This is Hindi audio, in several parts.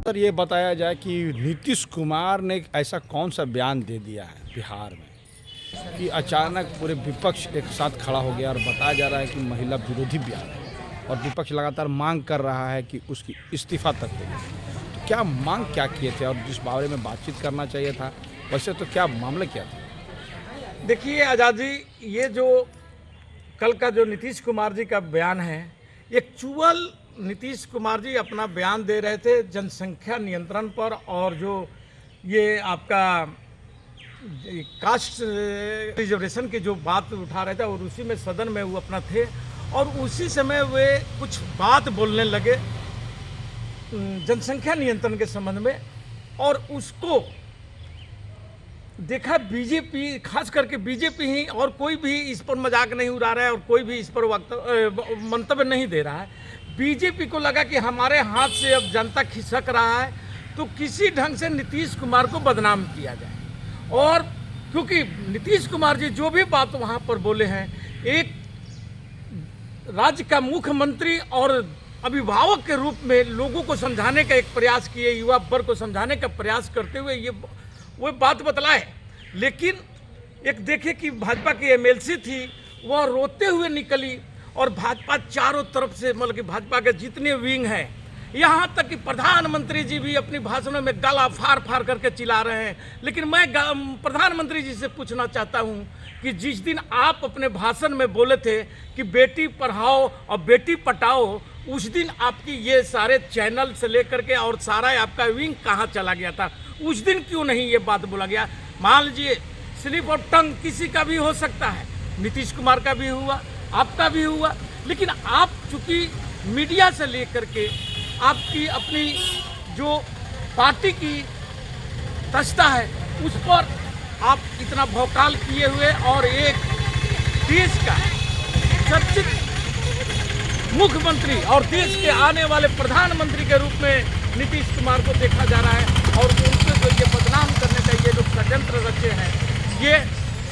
सर ये बताया जाए कि नीतीश कुमार ने एक ऐसा कौन सा बयान दे दिया है बिहार में कि अचानक पूरे विपक्ष एक साथ खड़ा हो गया और बताया जा रहा है कि महिला विरोधी बयान है और विपक्ष लगातार मांग कर रहा है कि उसकी इस्तीफा तक दे। तो क्या मांग क्या किए थे और जिस बारे में बातचीत करना चाहिए था वैसे तो क्या मामला क्या था? देखिए आज़ाद जी, ये जो कल का जो नीतीश कुमार जी का बयान है, एक्चुअल नीतीश कुमार जी अपना बयान दे रहे थे जनसंख्या नियंत्रण पर और जो ये आपका कास्ट रिजर्वेशन की जो बात उठा रहे थे और उसी में सदन में वो अपना थे और उसी समय वे कुछ बात बोलने लगे जनसंख्या नियंत्रण के संबंध में और उसको देखा बीजेपी, खास करके बीजेपी ही, और कोई भी इस पर मजाक नहीं उड़ा रहा है और कोई भी इस पर मंतव्य नहीं दे रहा है। बीजेपी को लगा कि हमारे हाथ से अब जनता खिसक रहा है तो किसी ढंग से नीतीश कुमार को बदनाम किया जाए। और क्योंकि नीतीश कुमार जी जो भी बात वहाँ पर बोले हैं, एक राज्य का मुख्यमंत्री और अभिभावक के रूप में लोगों को समझाने का एक प्रयास किए, युवा वर्ग को समझाने का प्रयास करते हुए ये वो बात बतलाए। लेकिन एक देखे कि भाजपा की एमएलसी थी वह रोते हुए निकली और भाजपा चारों तरफ से, मतलब कि भाजपा के जितने विंग हैं, यहाँ तक कि प्रधानमंत्री जी भी अपनी भाषणों में गला फाड़ फाड़ करके चिल्ला रहे हैं। लेकिन मैं प्रधानमंत्री जी से पूछना चाहता हूँ कि जिस दिन आप अपने भाषण में बोले थे कि बेटी पढ़ाओ और बेटी पटाओ, उस दिन आपकी ये सारे चैनल से लेकर के और सारा आपका विंग कहाँ चला गया था? उस दिन क्यों नहीं ये बात बोला गया? मान लीजिए स्लिप ऑफ टंग किसी का भी हो सकता है, नीतीश कुमार का भी हुआ, आपका भी हुआ, लेकिन आप चूंकि मीडिया से लेकर के आपकी अपनी जो पार्टी की तस्ता है उस पर आप इतना भौकाल किए हुए और एक देश का चर्चित मुख्यमंत्री और देश के आने वाले प्रधानमंत्री के रूप में नीतीश कुमार को देखा जा रहा है और उनसे जो ये बदनाम करने का ये जो षड्यंत्र रचे हैं, ये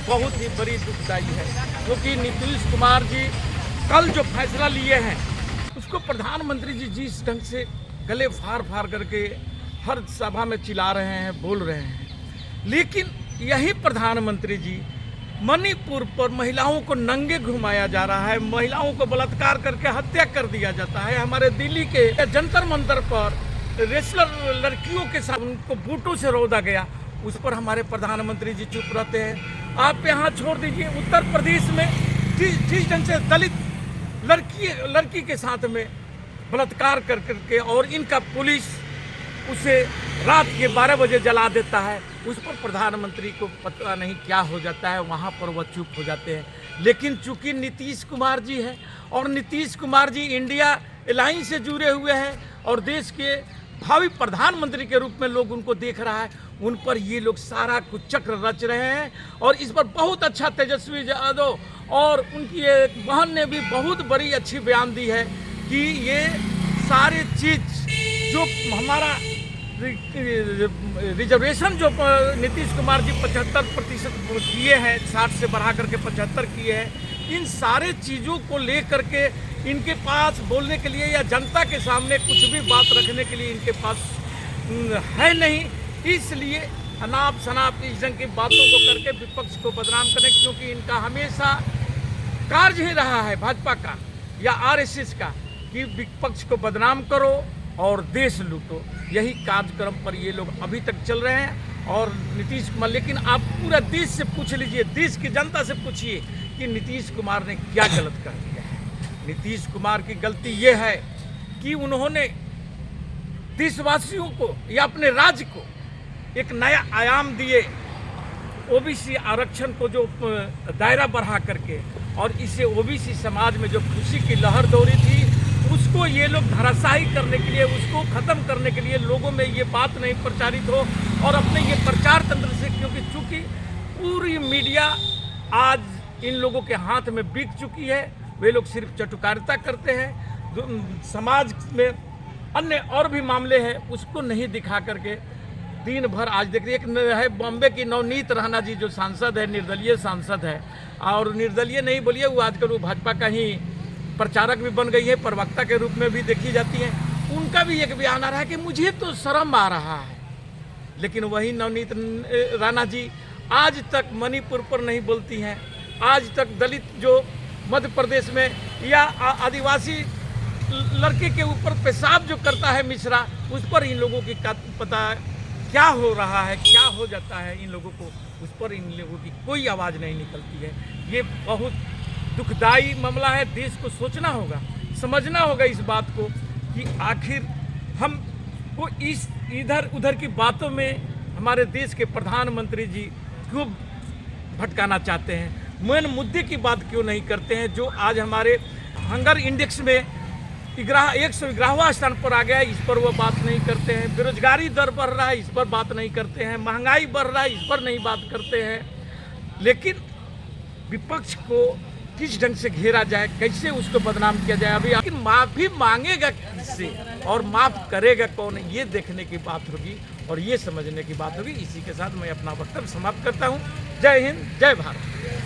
बहुत ही बड़ी दुखदाई है। क्योंकि नीतीश कुमार जी कल जो फैसला लिए हैं उसको प्रधानमंत्री जी जिस ढंग से गले फाड़ फाड़ करके हर सभा में चिल्ला रहे हैं, बोल रहे हैं, लेकिन यही प्रधानमंत्री जी मणिपुर पर महिलाओं को नंगे घुमाया जा रहा है, महिलाओं को बलात्कार करके हत्या कर दिया जाता है। हमारे दिल्ली के जंतर मंतर पर रेसलर लड़कियों के साथ उनको बूटों से रौदा गया, उस पर हमारे प्रधानमंत्री जी चुप रहते हैं। आप यहाँ छोड़ दीजिए, उत्तर प्रदेश में जिस ढंग से दलित लड़की के साथ में बलात्कार कर करके और इनका पुलिस उसे रात के 12 बजे जला देता है, उस पर प्रधानमंत्री को पता नहीं क्या हो जाता है, वहाँ पर वह चुप हो जाते हैं। लेकिन चूंकि नीतीश कुमार जी है और नीतीश कुमार जी इंडिया अलायंस से जुड़े हुए हैं और देश के भावी प्रधानमंत्री के रूप में लोग उनको देख रहा है, उन पर ये लोग सारा कुछ चक्र रच रहे हैं। और इस पर बहुत अच्छा तेजस्वी यादव और उनकी एक बहन ने भी बहुत बड़ी अच्छी बयान दी है कि ये सारी चीज़ जो हमारा रिजर्वेशन जो नीतीश कुमार जी 75% किए हैं, 60 से बढ़ा करके 75 किए हैं, इन सारे चीज़ों को लेकर के इनके पास बोलने के लिए या जनता के सामने कुछ भी बात रखने के लिए इनके पास है नहीं। इसलिए अनाप शनाप इस ढंग की बातों को करके विपक्ष को बदनाम करें, क्योंकि इनका हमेशा कार्य ही रहा है भाजपा का या आरएसएस का कि विपक्ष को बदनाम करो और देश लूटो। यही कार्यक्रम पर ये लोग अभी तक चल रहे हैं। और नीतीश कुमार, लेकिन आप पूरा देश से पूछ लीजिए, देश की जनता से पूछिए कि नीतीश कुमार ने क्या गलत कर दिया है। नीतीश कुमार की गलती ये है कि उन्होंने देशवासियों को या अपने राज्य को एक नया आयाम दिए, ओबीसी आरक्षण को जो दायरा बढ़ा करके, और इसे ओबीसी समाज में जो खुशी की लहर दौड़ी थी उसको ये लोग धराशायी करने के लिए, उसको ख़त्म करने के लिए लोगों में ये बात नहीं प्रचारित हो और अपने ये प्रचार तंत्र से, क्योंकि चूँकि पूरी मीडिया आज इन लोगों के हाथ में बिक चुकी है, वे लोग सिर्फ चटुकारिता करते हैं, समाज में अन्य और भी मामले हैं उसको नहीं दिखा करके दिन भर। आज देखिए, एक है बॉम्बे की नवनीत राणा जी जो सांसद है, निर्दलीय सांसद है, और निर्दलीय नहीं बोलिए, वो आजकल वो भाजपा का ही प्रचारक भी बन गई है, प्रवक्ता के रूप में भी देखी जाती हैं। उनका भी एक बयान आ रहा है कि मुझे तो शर्म आ रहा है, लेकिन वही नवनीत राणा जी आज तक मणिपुर पर नहीं बोलती हैं। आज तक दलित जो मध्य प्रदेश में या आदिवासी लड़के के ऊपर पेशाब जो करता है मिश्रा, उस पर इन लोगों की पता क्या हो रहा है, क्या हो जाता है इन लोगों को, उस पर इन लोगों की कोई आवाज़ नहीं निकलती है। ये बहुत दुखदाई मामला है। देश को सोचना होगा, समझना होगा इस बात को कि आखिर हम को इस इधर उधर की बातों में हमारे देश के प्रधानमंत्री जी क्यों भटकाना चाहते हैं, मेन मुद्दे की बात क्यों नहीं करते हैं। जो आज हमारे हंगर इंडेक्स में 111वां स्थान पर आ गया है, इस पर वो बात नहीं करते हैं। बेरोजगारी दर बढ़ रहा है, इस पर बात नहीं करते हैं। महंगाई बढ़ रहा है, इस पर नहीं बात करते हैं। लेकिन विपक्ष को किस ढंग से घेरा जाए, कैसे उसको बदनाम किया जाए, अभी आखिर माफ़ी मांगेगा किससे और माफ़ करेगा कौन, ये देखने की बात होगी और ये समझने की बात होगी। इसी के साथ मैं अपना वक्तव्य समाप्त करता हूँ। जय हिंद, जय भारत।